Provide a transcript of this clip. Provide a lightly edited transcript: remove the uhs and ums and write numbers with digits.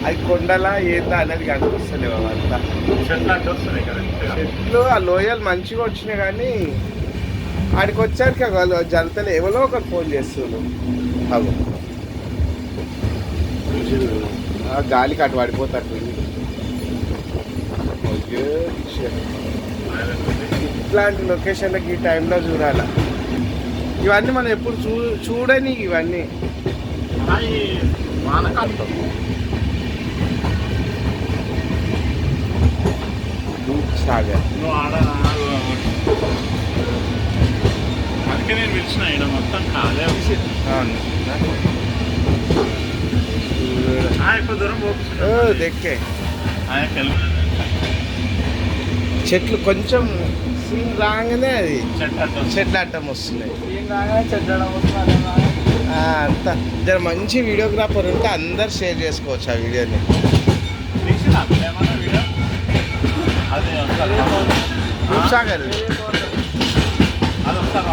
అది కొండలా ఏందా అనేది కనిపిస్తలేవు అవంతా. చెట్లు ఆ లోయలు మంచిగా వచ్చినాయి కానీ ఆడికి వచ్చాక జనతలు ఎవరో ఒకరు ఫోన్ చేస్తున్నారు. అవు ఆ గాలికి అటు పడిపోతుంది. ఇట్లాంటి లొకేషన్లకి ఈ టైంలో చూడాలి. ఇవన్నీ మనం ఎప్పుడు చూడని ఇవన్నీ సాగర్. అందుకే నేను పిలిచిన ఇక్కడ మొత్తం కాదే ఎక్కువ దూరం దెక్కే చెట్లు కొంచెం సీన్ రాగానే అది చెట్ల అడ్డం వస్తున్నాయి. అంతా జర మంచి వీడియోగ్రాఫర్ ఉంటే అందరు షేర్ చేసుకోవచ్చు ఆ వీడియోని. సాగర్ అది ఒకసారి